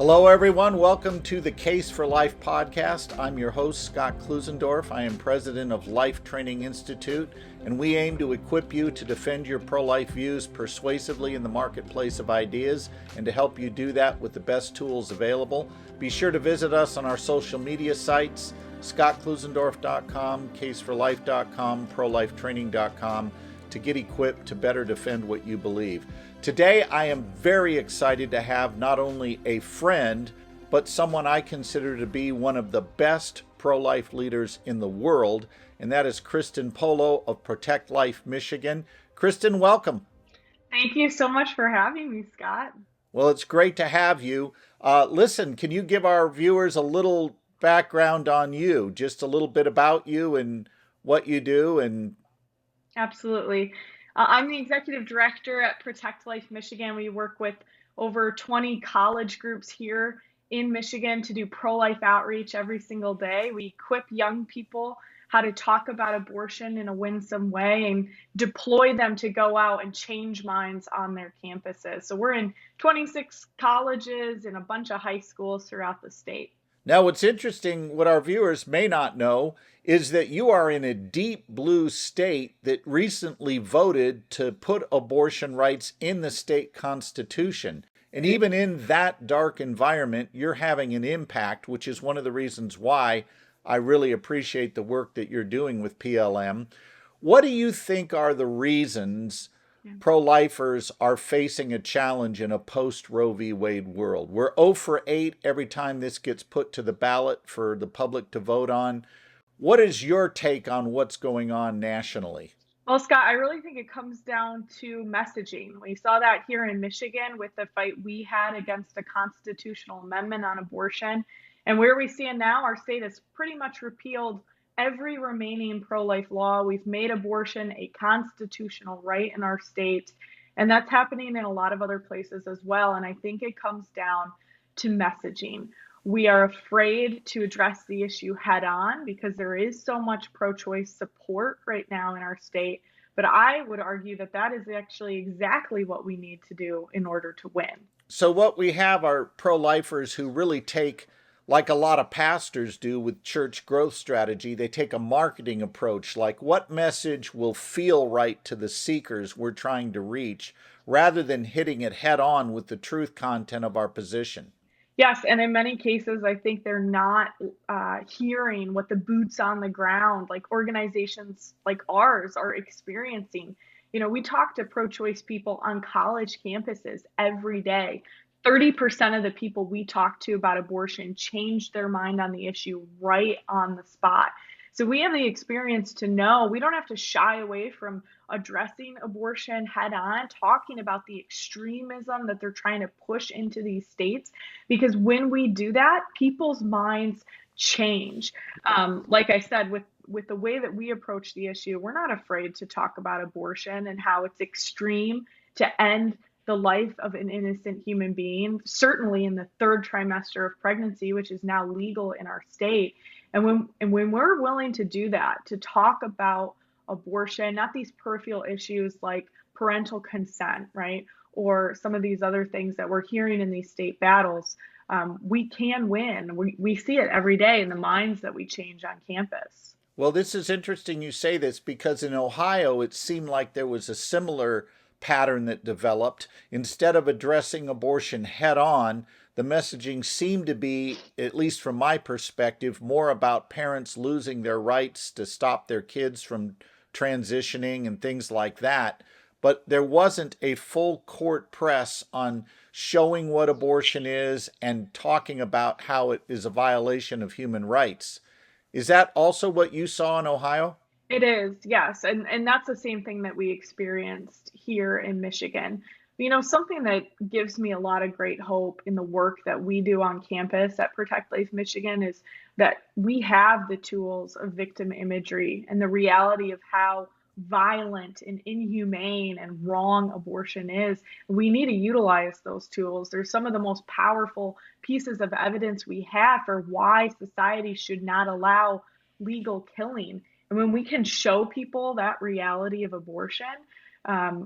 Hello, everyone. Welcome to the Case for Life podcast. I'm your host, Scott Klusendorf. I am president of Life Training Institute, and we aim to equip you to defend your pro-life views persuasively in the marketplace of ideas and to help you do that with the best tools available. Be sure to visit us on our social media sites, scottklusendorf.com, caseforlife.com, prolifetraining.com, to get equipped to better defend what you believe. Today, I am very excited to have not only a friend, but someone I consider to be one of the best pro-life leaders in the world, and that is Kristen Polo of Protect Life Michigan. Kristen, welcome. Thank you so much for having me, Scott. Well, it's great to have you. Listen, can you give our viewers a little background on you, just a little bit about you and what you do? And Absolutely. I'm the executive director at Protect Life Michigan. We work with over 20 college groups here in Michigan to do pro-life outreach every single day. We equip young people how to talk about abortion in a winsome way and deploy them to go out and change minds on their campuses. So we're in 26 colleges and a bunch of high schools throughout the state. now, what's interesting, what our viewers may not know, is that you are in a deep blue state that recently voted to put abortion rights in the state constitution. And even in that dark environment, you're having an impact, which is one of the reasons why I really appreciate the work that you're doing with PLM. What do you think are the reasons pro-lifers are facing a challenge in a post-Roe v. Wade world? We're 0 for 8 every time this gets put to the ballot for the public to vote on. What is your take on what's going on nationally? Well, Scott, I really think it comes down to messaging. We saw that here in Michigan with the fight we had against a constitutional amendment on abortion. And where we stand now, our state has pretty much repealed every remaining pro-life law. We've made abortion a constitutional right in our state. And that's happening in a lot of other places as well. And I think it comes down to messaging. We are afraid to address the issue head on because there is so much pro-choice support right now in our state. But I would argue that that is actually exactly what we need to do in order to win. So what we have are pro-lifers who really take, like a lot of pastors do with church growth strategy, they take a marketing approach, like what message will feel right to the seekers we're trying to reach, rather than hitting it head on with the truth content of our position. Yes, and in many cases, I think they're not hearing what the boots on the ground, like organizations like ours, are experiencing. You know, we talk to pro-choice people on college campuses every day. 30% of the people we talk to about abortion changed their mind on the issue right on the spot. So we have the experience to know we don't have to shy away from addressing abortion head on, talking about the extremism that they're trying to push into these states, because when we do that, people's minds change. Like I said, with the way that we approach the issue, we're not afraid to talk about abortion and how it's extreme to end the life of an innocent human being, certainly in the third trimester of pregnancy, which is now legal in our state. And when we're willing to do that, to talk about abortion, not these peripheral issues like parental consent, right? Or some of these other things that we're hearing in these state battles, we can win. We see it every day in the minds that we change on campus. Well, this is interesting you say this because in Ohio, it seemed like there was a similar pattern that developed. Instead of addressing abortion head on, the messaging seemed to be, at least from my perspective, more about parents losing their rights to stop their kids from transitioning and things like that. But there wasn't a full court press on showing what abortion is and talking about how it is a violation of human rights. Is that also what you saw in Ohio? It is, yes. And that's the same thing that we experienced here in Michigan. You know, something that gives me a lot of great hope in the work that we do on campus at Protect Life Michigan is that we have the tools of victim imagery and the reality of how violent and inhumane and wrong abortion is. We need to utilize those tools. They're some of the most powerful pieces of evidence we have for why society should not allow legal killing. And when we can show people that reality of abortion,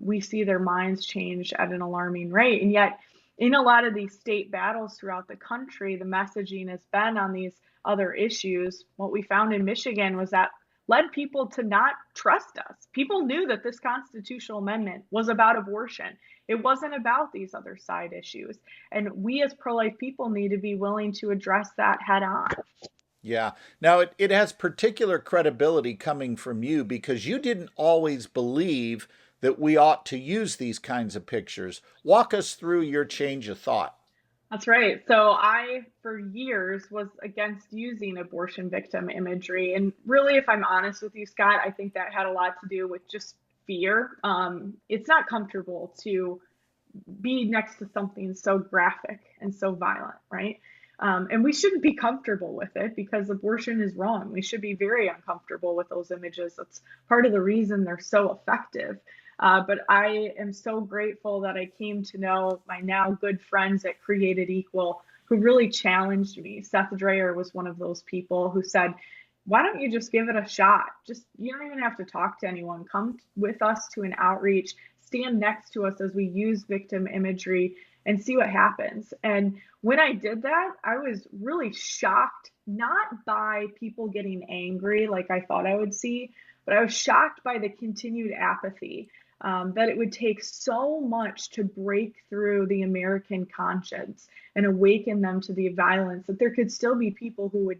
we see their minds change at an alarming rate. And yet, in a lot of these state battles throughout the country, the messaging has been on these other issues. What we found in Michigan was that led people to not trust us. People knew that this constitutional amendment was about abortion. It wasn't about these other side issues. And we as pro-life people need to be willing to address that head on. Yeah. Now, it has particular credibility coming from you because you didn't always believe that we ought to use these kinds of pictures. Walk us through your change of thought. That's right. So I, for years, was against using abortion victim imagery. And really, if I'm honest with you, Scott, I think that had a lot to do with just fear. It's not comfortable to be next to something so graphic and so violent, right? And we shouldn't be comfortable with it because abortion is wrong. We should be very uncomfortable with those images. That's part of the reason they're so effective. But I am so grateful that I came to know my now good friends at Created Equal who really challenged me. Seth Dreyer was one of those people who said, why don't you just give it a shot? Just, you don't even have to talk to anyone. Come with us to an outreach, stand next to us as we use victim imagery and see what happens. And when I did that, I was really shocked, not by people getting angry like I thought I would see, but I was shocked by the continued apathy. That it would take so much to break through the American conscience and awaken them to the violence, that there could still be people who would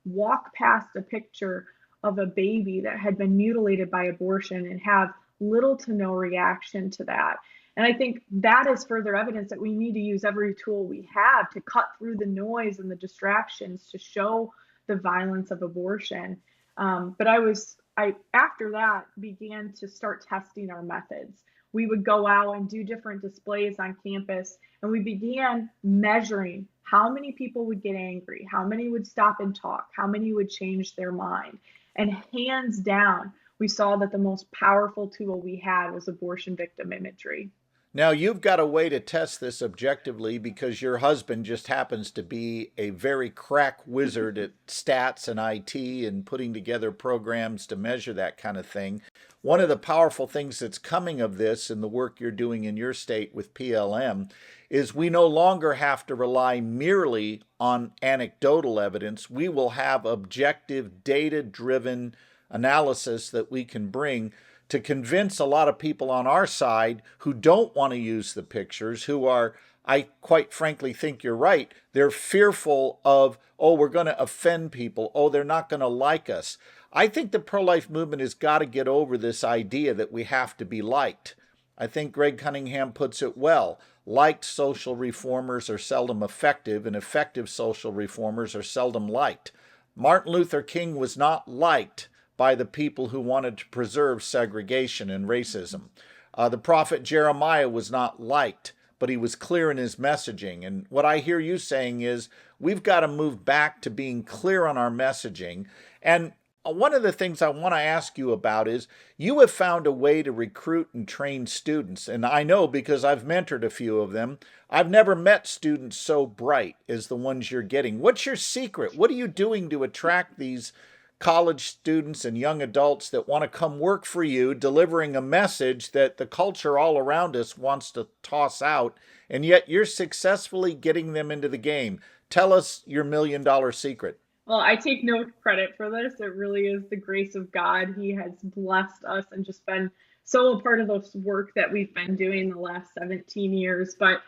walk past a picture of a baby that had been mutilated by abortion and have little to no reaction to that. And I think that is further evidence that we need to use every tool we have to cut through the noise and the distractions to show the violence of abortion. But I after that began to start testing our methods. We would go out and do different displays on campus, and we began measuring how many people would get angry, how many would stop and talk, how many would change their mind. And hands down, we saw that the most powerful tool we had was abortion victim imagery. Now, you've got a way to test this objectively because your husband just happens to be a very crack wizard at stats and IT and putting together programs to measure that kind of thing. One of the powerful things that's coming of this and the work you're doing in your state with PLM is we no longer have to rely merely on anecdotal evidence. We will have objective, data-driven analysis that we can bring to convince a lot of people on our side who don't want to use the pictures, who are, I quite frankly think you're right, they're fearful of, oh, we're going to offend people, oh, they're not going to like us. I think the pro-life movement has got to get over this idea that we have to be liked. I think Greg Cunningham puts it well. Liked social reformers are seldom effective, and effective social reformers are seldom liked. Martin Luther King was not liked by the people who wanted to preserve segregation and racism. The prophet Jeremiah was not liked, but he was clear in his messaging. And what I hear you saying is we've got to move back to being clear on our messaging. And one of the things I want to ask you about is you have found a way to recruit and train students. And I know because I've mentored a few of them, I've never met students so bright as the ones you're getting. What's your secret? What are you doing to attract these college students and young adults that want to come work for you, delivering a message that the culture all around us wants to toss out, and yet you're successfully getting them into the game? Tell us your $1,000,000 secret. Well, I take no credit for this. It really is the grace of God. He has blessed us and just been so a part of this work that we've been doing the last 17 years. But,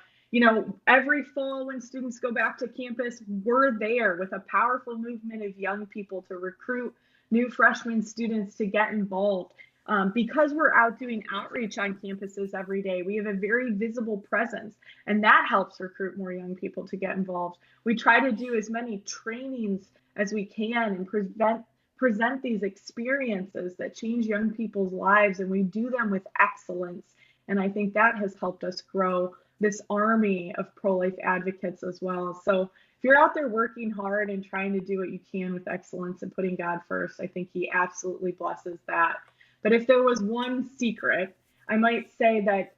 every fall when students go back to campus, we're there with a powerful movement of young people to recruit new freshman students to get involved. Because we're out doing outreach on campuses every day, we have a very visible presence, and that helps recruit more young people to get involved. We try to do as many trainings as we can and present these experiences that change young people's lives, and we do them with excellence. And I think that has helped us grow this army of pro-life advocates as well. So if you're out there working hard and trying to do what you can with excellence and putting God first, I think he absolutely blesses that. But if there was one secret, I might say that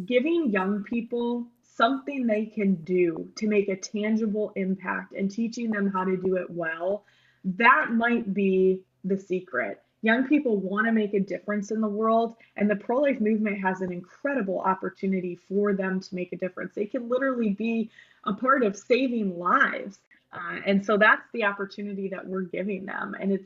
giving young people something they can do to make a tangible impact and teaching them how to do it well, that might be the secret. Young people want to make a difference in the world, and the pro-life movement has an incredible opportunity for them to make a difference. They can literally be a part of saving lives. And so that's the opportunity that we're giving them. And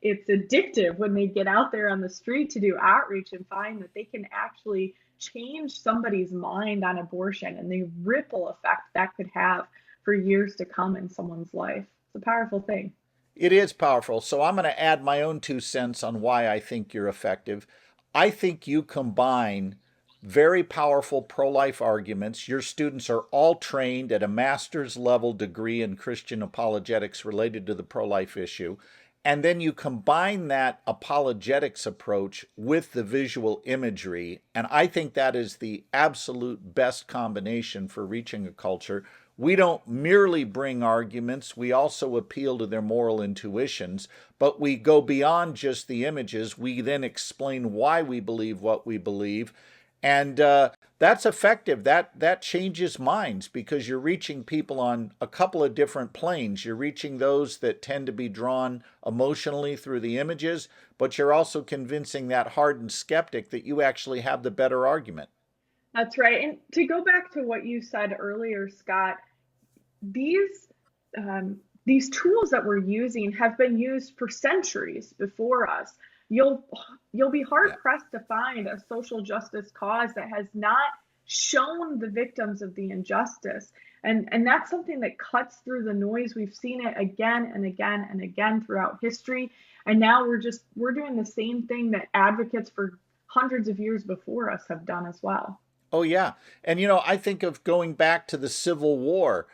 it's addictive when they get out there on the street to do outreach and find that they can actually change somebody's mind on abortion and the ripple effect that could have for years to come in someone's life. It's a powerful thing. It is powerful. So I'm going to add my own 2 cents on why I think you're effective. I think you combine very powerful pro life arguments. Your students are all trained at a master's level degree in Christian apologetics related to the pro life issue. And then you combine that apologetics approach with the visual imagery. And I think that is the absolute best combination for reaching a culture. We don't merely bring arguments, we also appeal to their moral intuitions, but we go beyond just the images. We then explain why we believe what we believe. And that's effective. That changes minds because you're reaching people on a couple of different planes. You're reaching those that tend to be drawn emotionally through the images, but you're also convincing that hardened skeptic that you actually have the better argument. That's right. And to go back to what you said earlier, Scott, these these tools that we're using have been used for centuries before us. You'll you'll be hard Yeah. pressed to find a social justice cause that has not shown the victims of the injustice. And that's something that cuts through the noise. We've seen it again and again and again throughout history. And now we're doing the same thing that advocates for hundreds of years before us have done as well. Oh, yeah. And, I think of going back to the Civil War.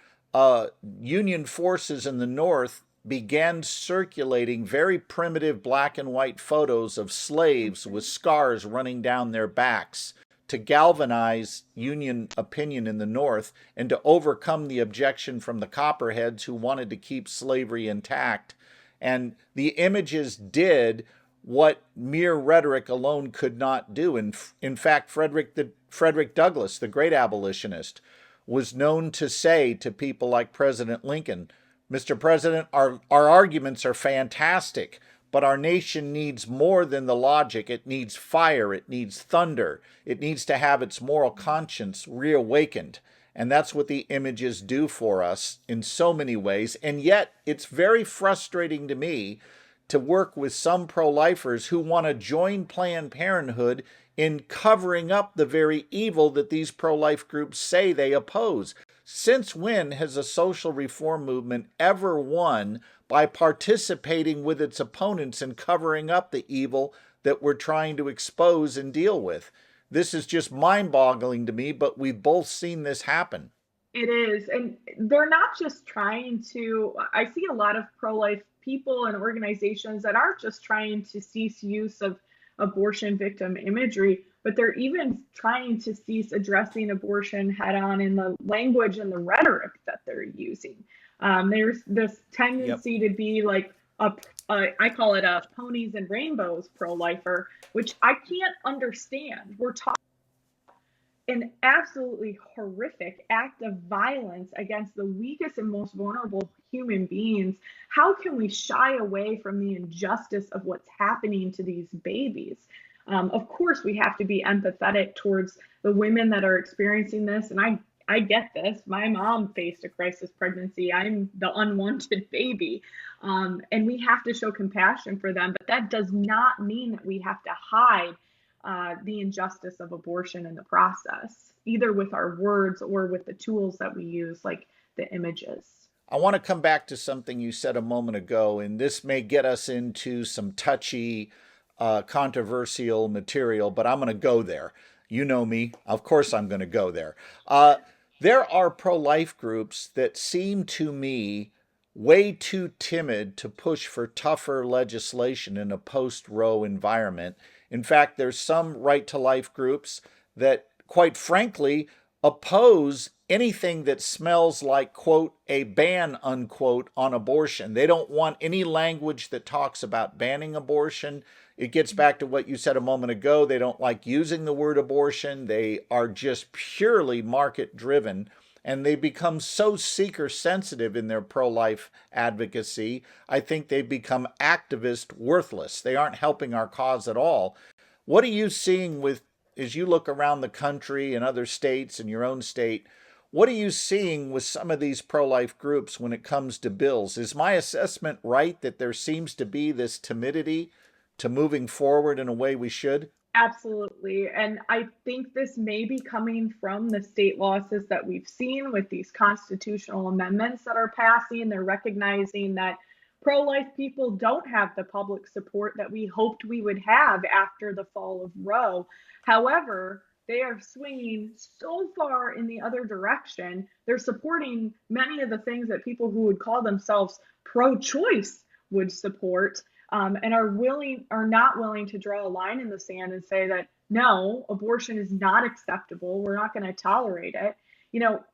Union forces in the North began circulating very primitive black and white photos of slaves with scars running down their backs to galvanize Union opinion in the North and to overcome the objection from the Copperheads who wanted to keep slavery intact. And the images did what mere rhetoric alone could not do. And in fact, Frederick Douglass, the great abolitionist, was known to say to people like President Lincoln, Mr. President, our arguments are fantastic, but our nation needs more than the logic. It needs fire. It needs thunder. It needs to have its moral conscience reawakened. And that's what the images do for us in so many ways. And yet, it's very frustrating to me to work with some pro-lifers who want to join Planned Parenthood in covering up the very evil that these pro-life groups say they oppose. Since when has a social reform movement ever won by participating with its opponents in covering up the evil that we're trying to expose and deal with? This is just mind-boggling to me, but we've both seen this happen. It is. And they're not just trying to, I see a lot of pro life people and organizations that aren't just trying to cease use of abortion victim imagery, but they're even trying to cease addressing abortion head on in the language and the rhetoric that they're using. There's this Yep. tendency to be like I call it a ponies and rainbows pro lifer, which I can't understand. We're talking an absolutely horrific act of violence against the weakest and most vulnerable human beings. How can we shy away from the injustice of what's happening to these babies? Of course, we have to be empathetic towards the women that are experiencing this. And I get this. My mom faced a crisis pregnancy. I'm the unwanted baby. And we have to show compassion for them. But that does not mean that we have to hide the injustice of abortion in the process, either with our words or with the tools that we use, like the images. I want to come back to something you said a moment ago, and this may get us into some touchy, controversial material, but I'm going to go there. You know me. Of course, I'm going to go there. There are pro life groups that seem to me way too timid to push for tougher legislation in a post Roe environment. In fact, there's some right to life groups that, quite frankly, oppose anything that smells like, quote, a ban, unquote, on abortion. They don't want any language that talks about banning abortion. It gets back to what you said a moment ago. They don't like using the word abortion. They are just purely market driven. and they become so seeker sensitive in their pro-life advocacy. I think they become activist worthless. They aren't helping our cause at all. What are you seeing with, as you look around the country and other states and your own state, what are you seeing with some of these pro-life groups when it comes to bills? Is my assessment right that there seems to be this timidity to moving forward in a way we should? Absolutely. And I think this may be coming from the state losses that we've seen with these constitutional amendments that are passing. They're recognizing that pro life people don't have the public support that we hoped we would have after the fall of Roe. However, they are swinging so far in the other direction. They're supporting many of the things that people who would call themselves pro choice would support, and are not willing to draw a line in the sand and say that no, abortion is not acceptable. We're not going to tolerate it.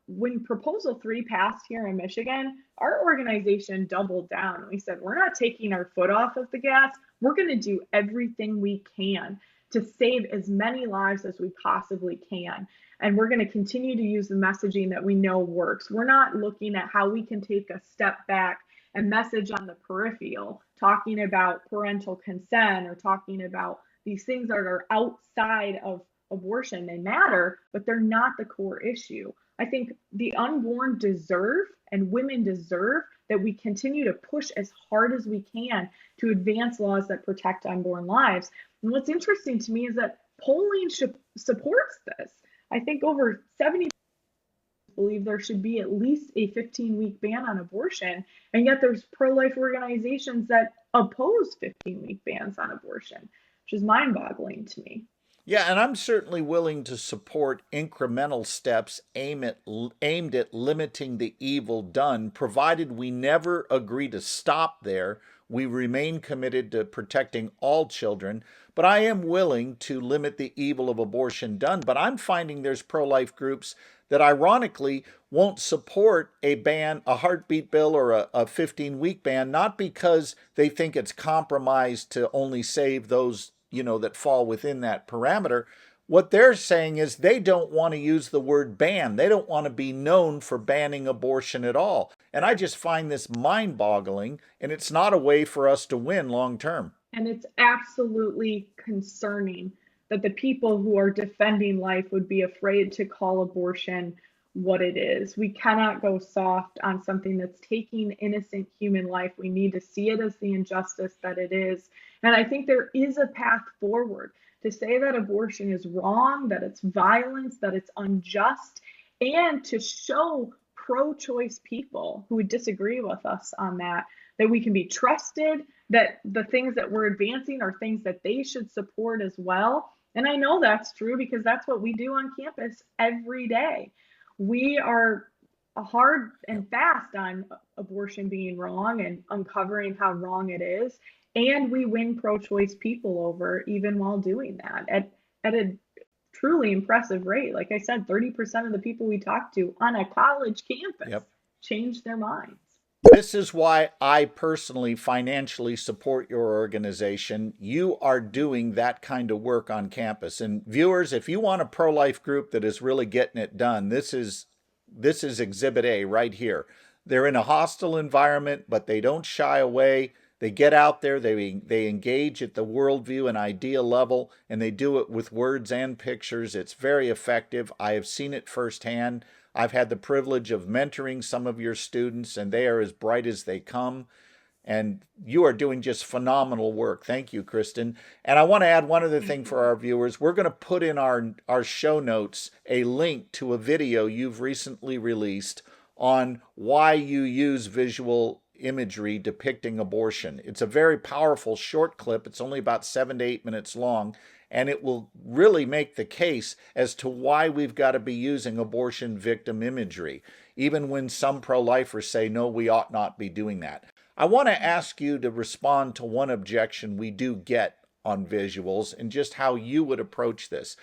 When Proposal 3 passed here in Michigan, our organization doubled down. We said, we're not taking our foot off of the gas. We're going to do everything we can to save as many lives as we possibly can. And we're going to continue to use the messaging that we know works. We're not looking at how we can take a step back and message on the peripheral, talking about parental consent or talking about these things that are outside of abortion. They matter, but they're not the core issue. I think the unborn deserve and women deserve that we continue to push as hard as we can to advance laws that protect unborn lives. And what's interesting to me is that polling supports this. I think over 70% believe there should be at least a 15-week ban on abortion, and yet there's pro-life organizations that oppose 15-week bans on abortion, which is mind-boggling to me. Yeah, and I'm certainly willing to support incremental steps aimed at limiting the evil done, provided we never agree to stop there. We remain committed to protecting all children, but I am willing to limit the evil of abortion done. But I'm finding there's pro-life groups that ironically won't support a ban, a heartbeat bill or a 15-week ban, not because they think it's compromised to only save those that fall within that parameter. What they're saying is they don't want to use the word ban. They don't want to be known for banning abortion at all. And I just find this mind-boggling, and it's not a way for us to win long term. And it's absolutely concerning that the people who are defending life would be afraid to call abortion what it is. We cannot go soft on something that's taking innocent human life. We need to see it as the injustice that it is. And I think there is a path forward to say that abortion is wrong, that it's violence, that it's unjust, and to show pro-choice people who would disagree with us on that we can be trusted, that the things that we're advancing are things that they should support as well. And I know that's true because that's what we do on campus every day. We are hard and fast on abortion being wrong and uncovering how wrong it is. And we win pro-choice people over even while doing that at a truly impressive rate. Like I said, 30% of the people we talk to on a college campus change their minds. This is why I personally financially support your organization. You are doing that kind of work on campus. And viewers, if you want a pro-life group that is really getting it done, this is Exhibit A right here. They're in a hostile environment, but they don't shy away. They get out there, they engage at the worldview and idea level, and they do it with words and pictures. It's very effective. I have seen it firsthand. I've had the privilege of mentoring some of your students, and they are as bright as they come. And you are doing just phenomenal work. Thank you, Kristen. And I want to add one other thing for our viewers. We're going to put in our show notes a link to a video you've recently released on why you use visual imagery depicting abortion. It's a very powerful short clip. It's only about 7 to 8 minutes long, and it will really make the case as to why we've got to be using abortion victim imagery, even when some pro-lifers say, no, we ought not be doing that. I want to ask you to respond to one objection we do get on visuals and just how you would approach this.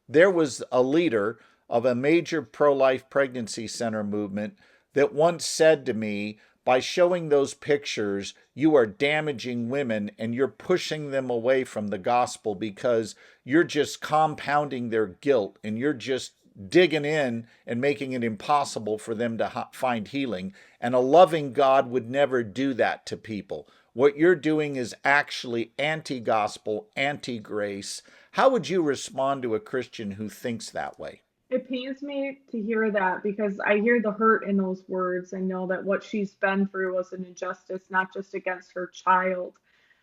There was a leader of a major pro-life pregnancy center movement that once said to me, by showing those pictures, you are damaging women and you're pushing them away from the gospel because you're just compounding their guilt and you're just digging in and making it impossible for them to find healing. And a loving God would never do that to people. What you're doing is actually anti-gospel, anti-grace. How would you respond to a Christian who thinks that way? It pains me to hear that because I hear the hurt in those words and know that what she's been through was an injustice, not just against her child,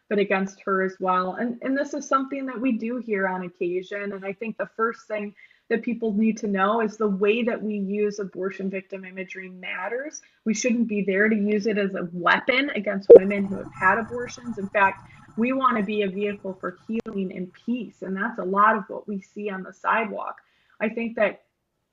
but against her as well. And this is something that we do hear on occasion. And I think the first thing that people need to know is the way that we use abortion victim imagery matters. We shouldn't be there to use it as a weapon against women who have had abortions. In fact, we want to be a vehicle for healing and peace. And that's a lot of what we see on the sidewalk. I think that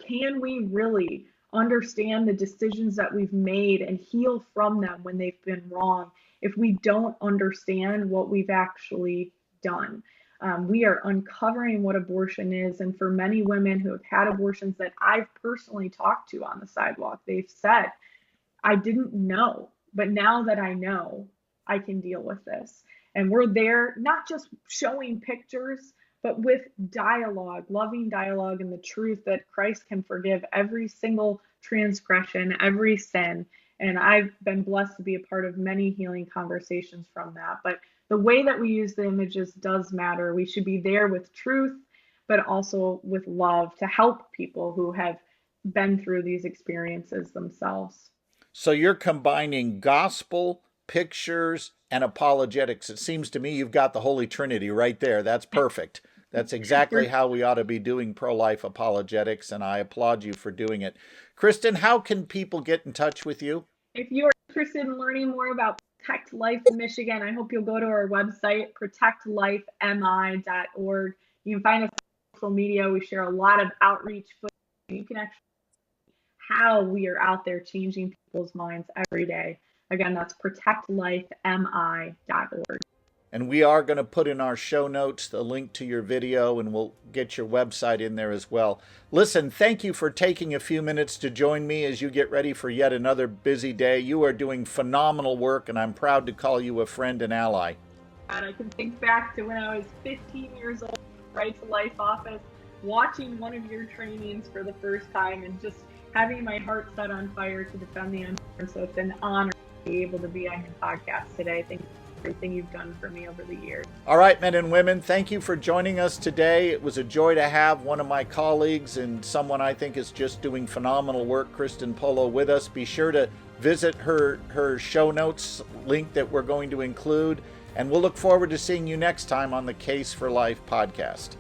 can we really understand the decisions that we've made and heal from them when they've been wrong if we don't understand what we've actually done? We are uncovering what abortion is. And for many women who have had abortions that I've personally talked to on the sidewalk, they've said, I didn't know, but now that I know, I can deal with this. And we're there not just showing pictures, but with dialogue, loving dialogue, and the truth that Christ can forgive every single transgression, every sin. And I've been blessed to be a part of many healing conversations from that. But the way that we use the images does matter. We should be there with truth, but also with love to help people who have been through these experiences themselves. So you're combining gospel, pictures, and apologetics. It seems to me you've got the Holy Trinity right there. That's perfect. That's exactly how we ought to be doing pro-life apologetics, and I applaud you for doing it. Kristen, how can people get in touch with you? If you are interested in learning more about Protect Life Michigan, I hope you'll go to our website, protectlifemi.org. You can find us on social media. We share a lot of outreach footage. You can actually see how we are out there changing people's minds every day. Again, that's protectlifemi.org. And we are going to put in our show notes the link to your video, and we'll get your website in there as well. Listen, thank you for taking a few minutes to join me as you get ready for yet another busy day. You are doing phenomenal work, and I'm proud to call you a friend and ally. And I can think back to when I was 15 years old, Right to Life office, watching one of your trainings for the first time and just having my heart set on fire to defend the unborn. So it's an honor to be able to be on your podcast today. Thank you for everything you've done for me over the years. All right, men and women, thank you for joining us today. It was a joy to have one of my colleagues and someone I think is just doing phenomenal work, Kristen Polo, with us. Be sure to visit her show notes link that we're going to include, and we'll look forward to seeing you next time on the Case for Life podcast.